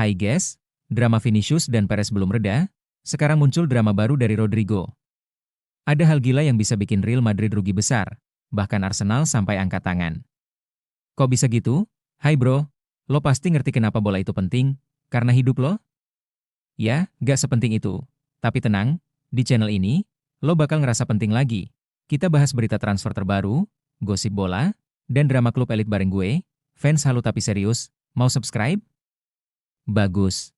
Hai guys, drama Vinicius dan Perez belum reda, sekarang muncul drama baru dari Rodrigo. Ada hal gila yang bisa bikin Real Madrid rugi besar, bahkan Arsenal sampai angkat tangan. Kok bisa gitu? Hai bro, lo pasti ngerti kenapa bola itu penting, karena hidup lo? Ya, gak sepenting itu. Tapi tenang, di channel ini, lo bakal ngerasa penting lagi. Kita bahas berita transfer terbaru, gosip bola, dan drama klub elit bareng gue, fans halu tapi serius, mau subscribe? Bagus.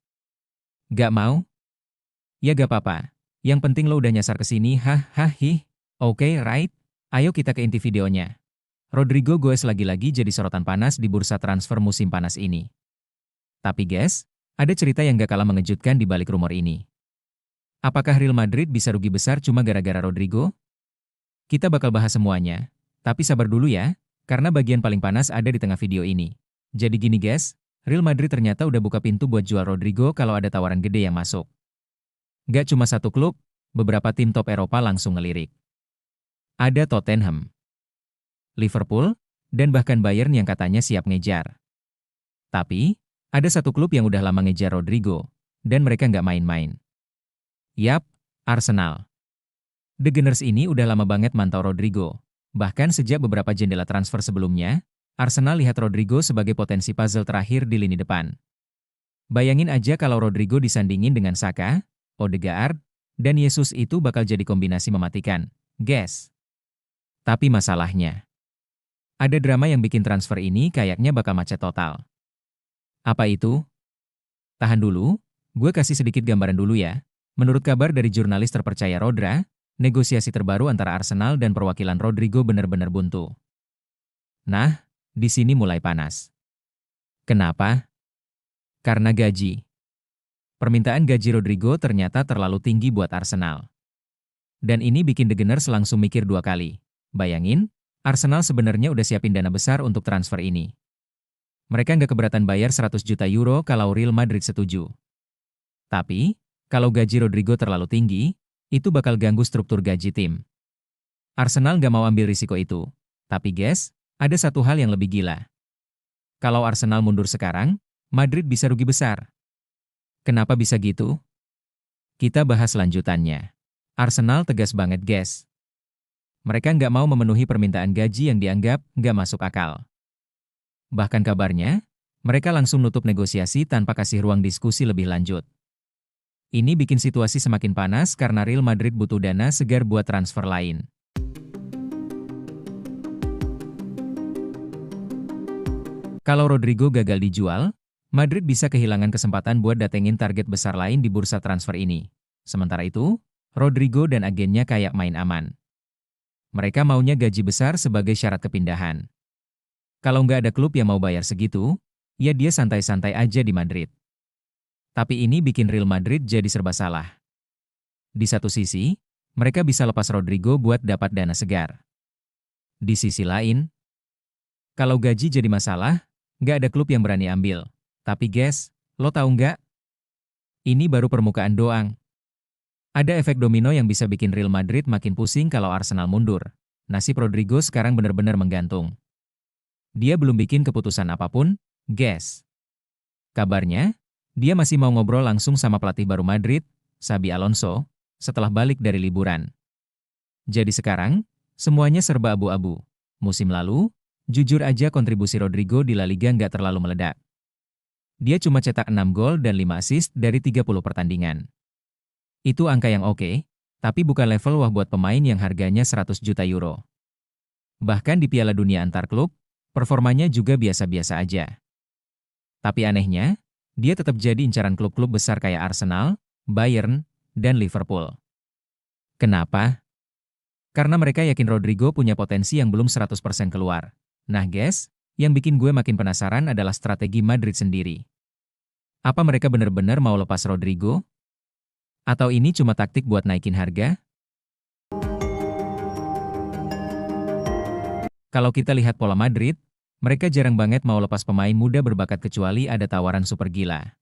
Gak mau? Ya gak apa-apa. Yang penting lo udah nyasar ke sini, hih. Oke, right? Ayo kita ke inti videonya. Rodrigo Goes lagi-lagi jadi sorotan panas di bursa transfer musim panas ini. Tapi guys, ada cerita yang gak kalah mengejutkan di balik rumor ini. Apakah Real Madrid bisa rugi besar cuma gara-gara Rodrigo? Kita bakal bahas semuanya. Tapi sabar dulu ya, karena bagian paling panas ada di tengah video ini. Jadi gini guys, Real Madrid ternyata udah buka pintu buat jual Rodrigo kalau ada tawaran gede yang masuk. Gak cuma satu klub, beberapa tim top Eropa langsung ngelirik. Ada Tottenham, Liverpool, dan bahkan Bayern yang katanya siap ngejar. Tapi, ada satu klub yang udah lama ngejar Rodrigo, dan mereka nggak main-main. Yap, Arsenal. The Gunners ini udah lama banget mantau Rodrigo. Bahkan sejak beberapa jendela transfer sebelumnya, Arsenal lihat Rodrigo sebagai potensi puzzle terakhir di lini depan. Bayangin aja kalau Rodrigo disandingin dengan Saka, Odegaard, dan Jesus itu bakal jadi kombinasi mematikan, guys. Tapi masalahnya, ada drama yang bikin transfer ini kayaknya bakal macet total. Apa itu? Tahan dulu, gue kasih sedikit gambaran dulu ya. Menurut kabar dari jurnalis terpercaya Rodra, negosiasi terbaru antara Arsenal dan perwakilan Rodrigo benar-benar buntu. Nah, di sini mulai panas. Kenapa? Karena gaji. Permintaan gaji Rodrigo ternyata terlalu tinggi buat Arsenal. Dan ini bikin The Gunners langsung mikir dua kali. Bayangin, Arsenal sebenarnya udah siapin dana besar untuk transfer ini. Mereka nggak keberatan bayar 100 juta euro kalau Real Madrid setuju. Tapi, kalau gaji Rodrigo terlalu tinggi, itu bakal ganggu struktur gaji tim. Arsenal nggak mau ambil risiko itu. Tapi guys, ada satu hal yang lebih gila. Kalau Arsenal mundur sekarang, Madrid bisa rugi besar. Kenapa bisa gitu? Kita bahas lanjutannya. Arsenal tegas banget guys. Mereka nggak mau memenuhi permintaan gaji yang dianggap nggak masuk akal. Bahkan kabarnya, mereka langsung nutup negosiasi tanpa kasih ruang diskusi lebih lanjut. Ini bikin situasi semakin panas karena Real Madrid butuh dana segar buat transfer lain. Kalau Rodrigo gagal dijual, Madrid bisa kehilangan kesempatan buat datengin target besar lain di bursa transfer ini. Sementara itu, Rodrigo dan agennya kayak main aman. Mereka maunya gaji besar sebagai syarat kepindahan. Kalau nggak ada klub yang mau bayar segitu, ya dia santai-santai aja di Madrid. Tapi ini bikin Real Madrid jadi serba salah. Di satu sisi, mereka bisa lepas Rodrigo buat dapat dana segar. Di sisi lain, kalau gaji jadi masalah, nggak ada klub yang berani ambil. Tapi guys, lo tahu nggak? Ini baru permukaan doang. Ada efek domino yang bisa bikin Real Madrid makin pusing kalau Arsenal mundur. Nasib Rodrigo sekarang benar-benar menggantung. Dia belum bikin keputusan apapun, guys. Kabarnya, dia masih mau ngobrol langsung sama pelatih baru Madrid, Xabi Alonso, setelah balik dari liburan. Jadi sekarang, semuanya serba abu-abu. Musim lalu, jujur aja kontribusi Rodrigo di La Liga nggak terlalu meledak. Dia cuma cetak 6 gol dan 5 assist dari 30 pertandingan. Itu angka yang oke, tapi bukan level wah buat pemain yang harganya 100 juta euro. Bahkan di Piala Dunia antar klub, performanya juga biasa-biasa aja. Tapi anehnya, dia tetap jadi incaran klub-klub besar kayak Arsenal, Bayern, dan Liverpool. Kenapa? Karena mereka yakin Rodrigo punya potensi yang belum 100% keluar. Nah guys, yang bikin gue makin penasaran adalah strategi Madrid sendiri. Apa mereka benar-benar mau lepas Rodrigo? Atau ini cuma taktik buat naikin harga? Kalau kita lihat pola Madrid, mereka jarang banget mau lepas pemain muda berbakat kecuali ada tawaran super gila.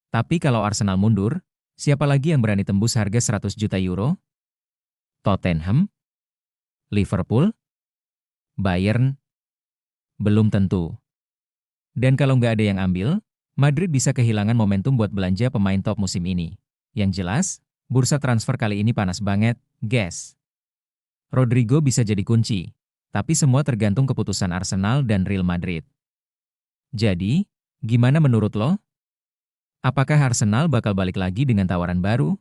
Tapi kalau Arsenal mundur, siapa lagi yang berani tembus harga 100 juta euro? Tottenham? Liverpool? Bayern? Belum tentu. Dan kalau nggak ada yang ambil, Madrid bisa kehilangan momentum buat belanja pemain top musim ini. Yang jelas, bursa transfer kali ini panas banget, guys. Rodrigo bisa jadi kunci, tapi semua tergantung keputusan Arsenal dan Real Madrid. Jadi, gimana menurut lo? Apakah Arsenal bakal balik lagi dengan tawaran baru?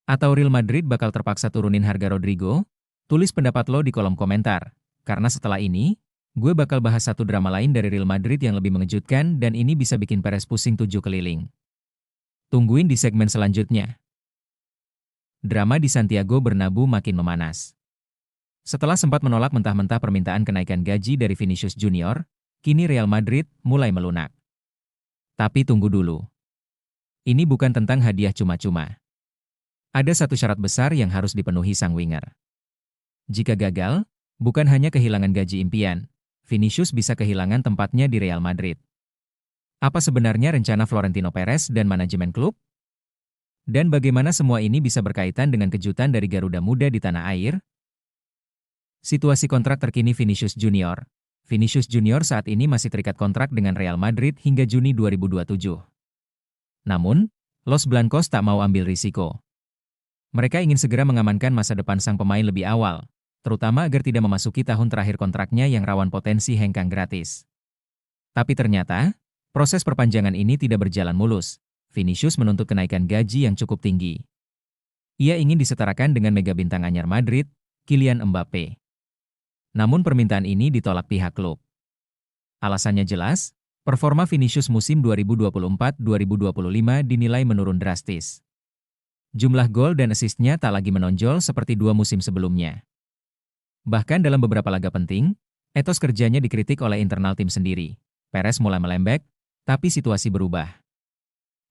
Atau Real Madrid bakal terpaksa turunin harga Rodrigo? Tulis pendapat lo di kolom komentar. Karena setelah ini, gue bakal bahas satu drama lain dari Real Madrid yang lebih mengejutkan dan ini bisa bikin Perez pusing 7 keliling. Tungguin di segmen selanjutnya. Drama di Santiago Bernabeu makin memanas. Setelah sempat menolak mentah-mentah permintaan kenaikan gaji dari Vinicius Junior, kini Real Madrid mulai melunak. Tapi tunggu dulu. Ini bukan tentang hadiah cuma-cuma. Ada satu syarat besar yang harus dipenuhi sang winger. Jika gagal, bukan hanya kehilangan gaji impian, Vinicius bisa kehilangan tempatnya di Real Madrid. Apa sebenarnya rencana Florentino Perez dan manajemen klub? Dan bagaimana semua ini bisa berkaitan dengan kejutan dari Garuda Muda di tanah air? Situasi kontrak terkini Vinicius Junior. Vinicius Junior saat ini masih terikat kontrak dengan Real Madrid hingga Juni 2027. Namun, Los Blancos tak mau ambil risiko. Mereka ingin segera mengamankan masa depan sang pemain lebih awal, terutama agar tidak memasuki tahun terakhir kontraknya yang rawan potensi hengkang gratis. Tapi ternyata, proses perpanjangan ini tidak berjalan mulus. Vinicius menuntut kenaikan gaji yang cukup tinggi. Ia ingin disetarakan dengan mega bintang anyar Madrid, Kylian Mbappe. Namun permintaan ini ditolak pihak klub. Alasannya jelas, performa Vinicius musim 2024-2025 dinilai menurun drastis. Jumlah gol dan asisnya tak lagi menonjol seperti 2 musim sebelumnya. Bahkan dalam beberapa laga penting, etos kerjanya dikritik oleh internal tim sendiri. Perez mulai melembek, tapi situasi berubah.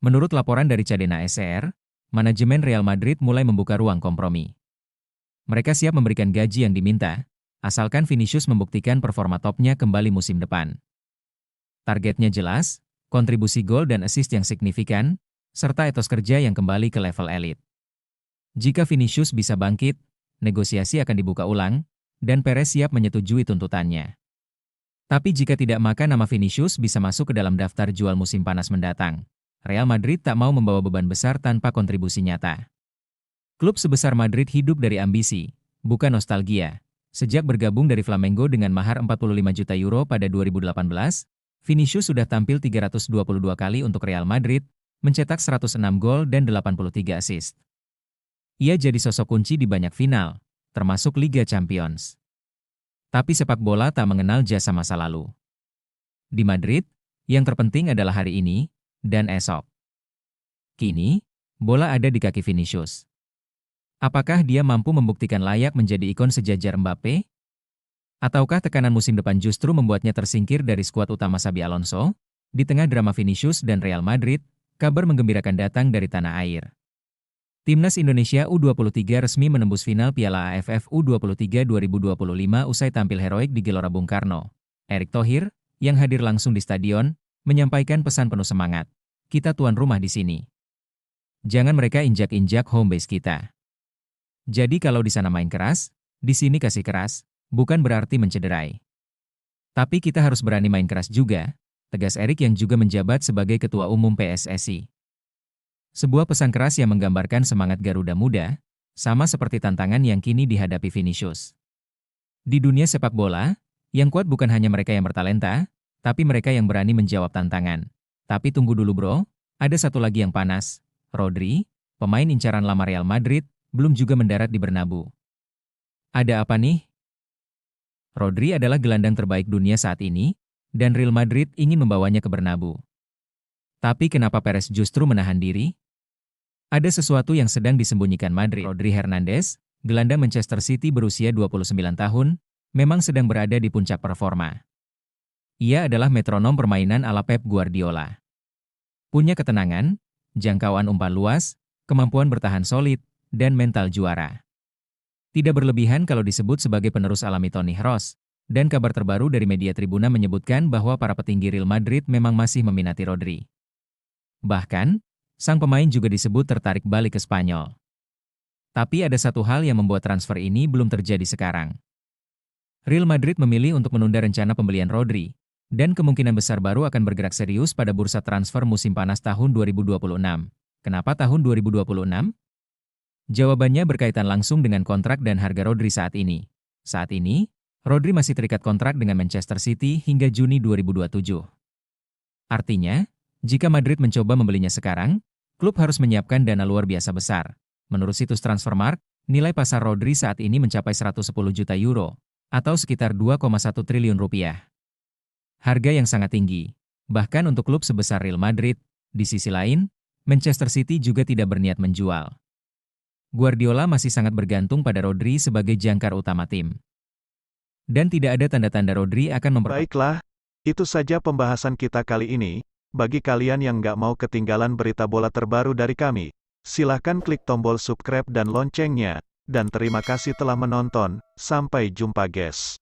Menurut laporan dari Cadena SR, manajemen Real Madrid mulai membuka ruang kompromi. Mereka siap memberikan gaji yang diminta, asalkan Vinicius membuktikan performa topnya kembali musim depan. Targetnya jelas, kontribusi gol dan assist yang signifikan, serta etos kerja yang kembali ke level elit. Jika Vinicius bisa bangkit, negosiasi akan dibuka ulang, dan Perez siap menyetujui tuntutannya. Tapi jika tidak, maka nama Vinicius bisa masuk ke dalam daftar jual musim panas mendatang. Real Madrid tak mau membawa beban besar tanpa kontribusi nyata. Klub sebesar Madrid hidup dari ambisi, bukan nostalgia. Sejak bergabung dari Flamengo dengan mahar 45 juta euro pada 2018, Vinicius sudah tampil 322 kali untuk Real Madrid, mencetak 106 gol dan 83 assist. Ia jadi sosok kunci di banyak final, termasuk Liga Champions. Tapi sepak bola tak mengenal jasa masa lalu. Di Madrid, yang terpenting adalah hari ini dan esok. Kini, bola ada di kaki Vinicius. Apakah dia mampu membuktikan layak menjadi ikon sejajar Mbappe? Ataukah tekanan musim depan justru membuatnya tersingkir dari skuad utama Xabi Alonso? Di tengah drama Vinicius dan Real Madrid, kabar menggembirakan datang dari tanah air. Timnas Indonesia U23 resmi menembus final Piala AFF U23 2025 usai tampil heroik di Gelora Bung Karno. Erick Thohir, yang hadir langsung di stadion, menyampaikan pesan penuh semangat. Kita tuan rumah di sini. Jangan mereka injak-injak home base kita. Jadi kalau di sana main keras, di sini kasih keras, bukan berarti mencederai. Tapi kita harus berani main keras juga, tegas Erick yang juga menjabat sebagai Ketua Umum PSSI. Sebuah pesan keras yang menggambarkan semangat Garuda Muda, sama seperti tantangan yang kini dihadapi Vinicius. Di dunia sepak bola, yang kuat bukan hanya mereka yang bertalenta, tapi mereka yang berani menjawab tantangan. Tapi tunggu dulu bro, ada satu lagi yang panas. Rodri, pemain incaran lama Real Madrid, belum juga mendarat di Bernabeu. Ada apa nih? Rodri adalah gelandang terbaik dunia saat ini, dan Real Madrid ingin membawanya ke Bernabeu. Tapi kenapa Perez justru menahan diri? Ada sesuatu yang sedang disembunyikan Madrid. Rodri Hernandez, gelandang Manchester City berusia 29 tahun, memang sedang berada di puncak performa. Ia adalah metronom permainan ala Pep Guardiola. Punya ketenangan, jangkauan umpan luas, kemampuan bertahan solid, dan mental juara. Tidak berlebihan kalau disebut sebagai penerus alami Toni Kroos, dan kabar terbaru dari media Tribuna menyebutkan bahwa para petinggi Real Madrid memang masih meminati Rodri. Bahkan, sang pemain juga disebut tertarik balik ke Spanyol. Tapi ada satu hal yang membuat transfer ini belum terjadi sekarang. Real Madrid memilih untuk menunda rencana pembelian Rodri, Dan kemungkinan besar baru akan bergerak serius pada bursa transfer musim panas tahun 2026. Kenapa tahun 2026? Jawabannya berkaitan langsung dengan kontrak dan harga Rodri saat ini. Saat ini, Rodri masih terikat kontrak dengan Manchester City hingga Juni 2027. Artinya, jika Madrid mencoba membelinya sekarang, klub harus menyiapkan dana luar biasa besar. Menurut situs Transfermarkt, nilai pasar Rodri saat ini mencapai 110 juta euro, atau sekitar 2,1 triliun rupiah. Harga yang sangat tinggi, bahkan untuk klub sebesar Real Madrid. Di sisi lain, Manchester City juga tidak berniat menjual. Guardiola masih sangat bergantung pada Rodri sebagai jangkar utama tim. Dan tidak ada tanda-tanda Rodri akan Baiklah, itu saja pembahasan kita kali ini. Bagi kalian yang nggak mau ketinggalan berita bola terbaru dari kami, silahkan klik tombol subscribe dan loncengnya. Dan terima kasih telah menonton, sampai jumpa guys.